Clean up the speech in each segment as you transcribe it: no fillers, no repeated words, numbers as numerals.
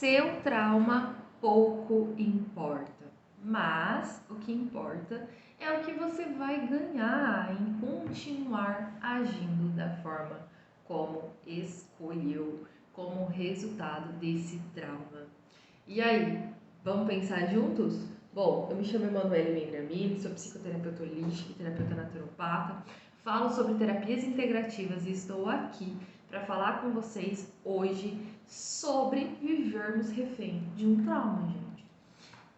seu trauma pouco importa, mas o que importa é o que você vai ganhar em continuar agindo da forma como escolheu, como resultado desse trauma. E aí, vamos pensar juntos? Bom, eu me chamo Emanuele Mendramini, sou psicoterapeuta holística e terapeuta naturopata, falo sobre terapias integrativas e estou aqui para falar com vocês hoje sobre vivermos refém de um trauma, gente.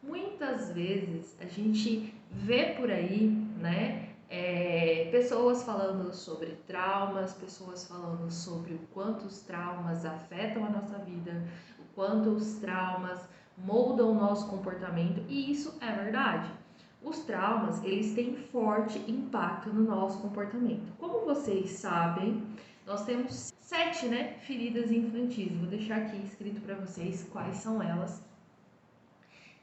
Muitas vezes a gente vê por aí, né, pessoas falando sobre traumas, pessoas falando sobre o quanto os traumas afetam a nossa vida, o quanto os traumas moldam o nosso comportamento, e isso é verdade. Os traumas, eles têm forte impacto no nosso comportamento. Como vocês sabem, nós temos 7, né, feridas infantis. Vou deixar aqui escrito para vocês quais são elas.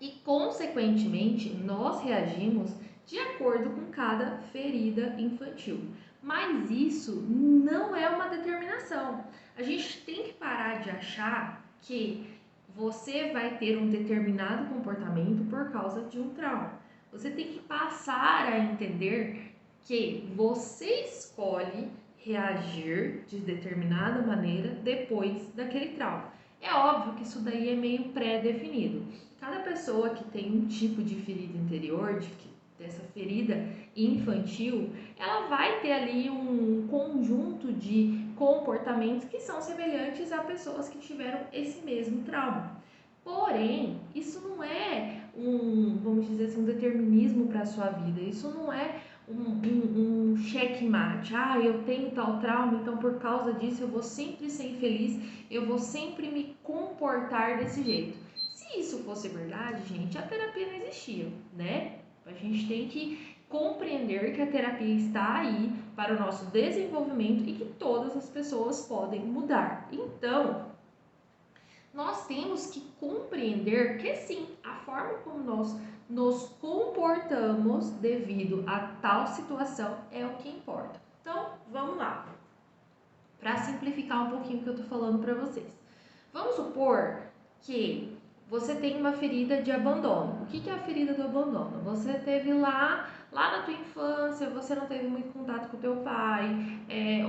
E, consequentemente, nós reagimos de acordo com cada ferida infantil. Mas isso não é uma determinação. A gente tem que parar de achar que você vai ter um determinado comportamento por causa de um trauma. Você tem que passar a entender que você escolhe reagir de determinada maneira depois daquele trauma. É óbvio que isso daí é meio pré-definido. Cada pessoa que tem um tipo de ferida interior, dessa ferida infantil, ela vai ter ali um conjunto de comportamentos que são semelhantes a pessoas que tiveram esse mesmo trauma. Porém, isso não é vamos dizer assim, um determinismo para a sua vida. Isso não é um checkmate. Eu tenho tal trauma, então por causa disso eu vou sempre ser infeliz, eu vou sempre me comportar desse jeito. Se isso fosse verdade, gente, a terapia não existia, né? A gente tem que compreender que a terapia está aí para o nosso desenvolvimento e que todas as pessoas podem mudar. Então, nós temos que compreender que sim, a forma como nós nos comportamos devido a tal situação é o que importa. Então, vamos lá. Para simplificar um pouquinho o que eu tô falando para vocês. Vamos supor que você tem uma ferida de abandono. O que é a ferida do abandono? Você teve lá na tua infância, você não teve muito contato com teu pai,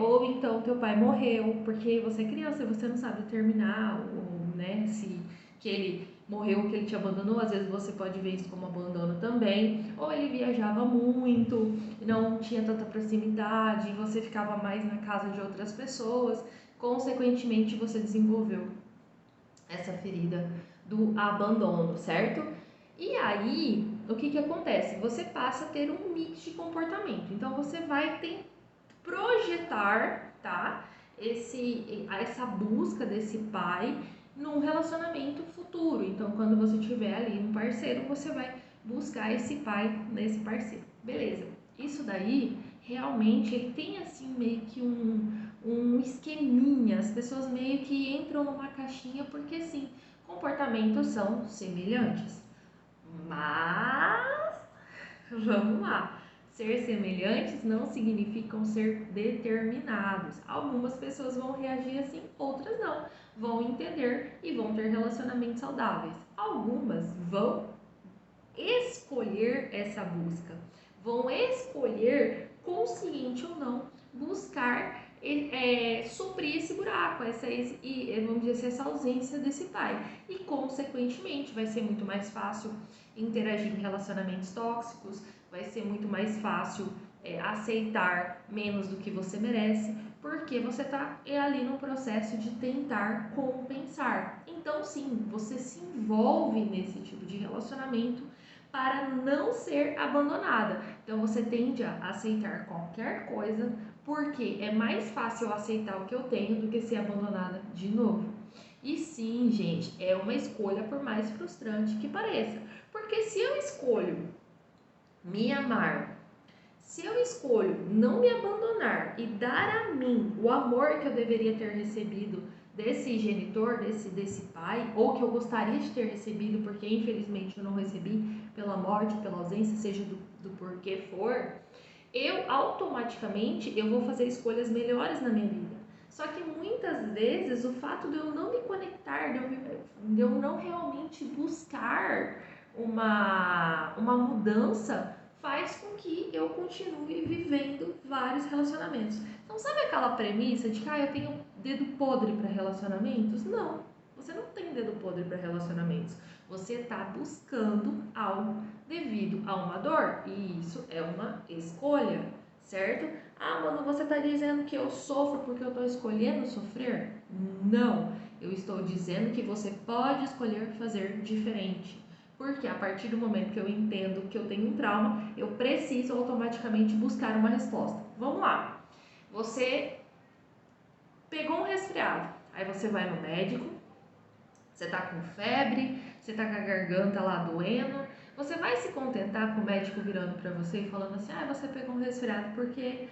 ou então teu pai morreu, porque você é criança e você não sabe determinar, ou, né, se que ele morreu, que ele te abandonou. Às vezes você pode ver isso como abandono também, ou ele viajava muito, não tinha tanta proximidade, você ficava mais na casa de outras pessoas, consequentemente você desenvolveu essa ferida do abandono, certo? E aí, o que acontece? Você passa a ter um mix de comportamento. Então, você vai projetar, tá? Essa busca desse pai num relacionamento futuro. Então, quando você tiver ali um parceiro, você vai buscar esse pai nesse parceiro. Beleza. Isso daí, realmente, ele tem assim meio que um esqueminha. As pessoas meio que entram numa caixinha porque, sim, comportamentos são semelhantes. Mas, vamos lá. Ser semelhantes não significam ser determinados. Algumas pessoas vão reagir assim, outras não. Vão entender e vão ter relacionamentos saudáveis. Algumas vão escolher essa busca, vão escolher, consciente ou não, buscar suprir esse buraco, vamos dizer, essa ausência desse pai. E, consequentemente, vai ser muito mais fácil interagir em relacionamentos tóxicos, vai ser muito mais fácil aceitar menos do que você merece, porque você está ali no processo de tentar compensar. Então, sim, você se envolve nesse tipo de relacionamento para não ser abandonada. Então, você tende a aceitar qualquer coisa, porque é mais fácil eu aceitar o que eu tenho do que ser abandonada de novo. E sim, gente, é uma escolha, por mais frustrante que pareça. Porque se eu escolho me amar, se eu escolho não me abandonar e dar a mim o amor que eu deveria ter recebido desse genitor, desse pai, ou que eu gostaria de ter recebido, porque infelizmente eu não recebi pela morte, pela ausência, seja do porquê for, eu automaticamente eu vou fazer escolhas melhores na minha vida. Só que muitas vezes o fato de eu não me conectar, de de eu não realmente buscar uma mudança, faz com que eu continue vivendo vários relacionamentos. Então, sabe aquela premissa de que eu tenho dedo podre para relacionamentos? Não, você não tem dedo podre para relacionamentos. Você está buscando algo devido a uma dor, e isso é uma escolha, certo? Mano, você está dizendo que eu sofro porque eu estou escolhendo sofrer? Não, eu estou dizendo que você pode escolher fazer diferente. Porque a partir do momento que eu entendo que eu tenho um trauma, eu preciso automaticamente buscar uma resposta. Vamos lá. Você pegou um resfriado, aí você vai no médico, você tá com febre, você tá com a garganta lá doendo, você vai se contentar com o médico virando pra você e falando assim, você pegou um resfriado porque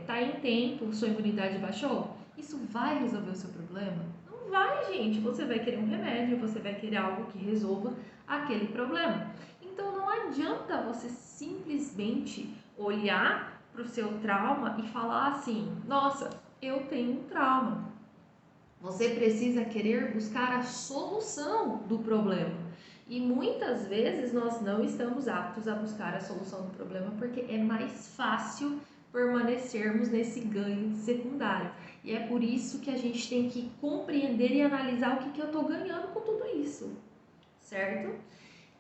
tá em tempo, sua imunidade baixou? Isso vai resolver o seu problema? Não vai, gente. Você vai querer um remédio, você vai querer algo que resolva aquele problema. Então não adianta você simplesmente olhar pro seu trauma e falar assim, nossa, eu tenho um trauma. Você precisa querer buscar a solução do problema. E muitas vezes nós não estamos aptos a buscar a solução do problema porque é mais fácil permanecermos nesse ganho secundário. E é por isso que a gente tem que compreender e analisar o que eu estou ganhando com tudo isso, certo?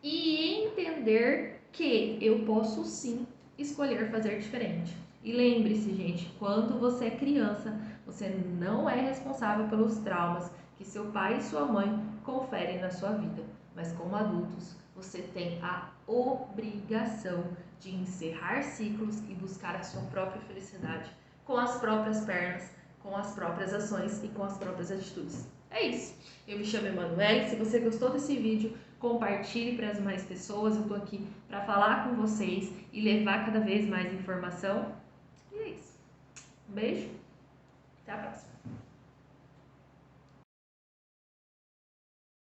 E entender que eu posso sim escolher fazer diferente. E lembre-se, gente, quando você é criança, você não é responsável pelos traumas que seu pai e sua mãe conferem na sua vida. Mas como adultos, você tem a obrigação de encerrar ciclos e buscar a sua própria felicidade com as próprias pernas, com as próprias ações e com as próprias atitudes. É isso. Eu me chamo Emanuele. Se você gostou desse vídeo, compartilhe para as mais pessoas. Eu estou aqui para falar com vocês e levar cada vez mais informação. E é isso. Um beijo. Até a próxima.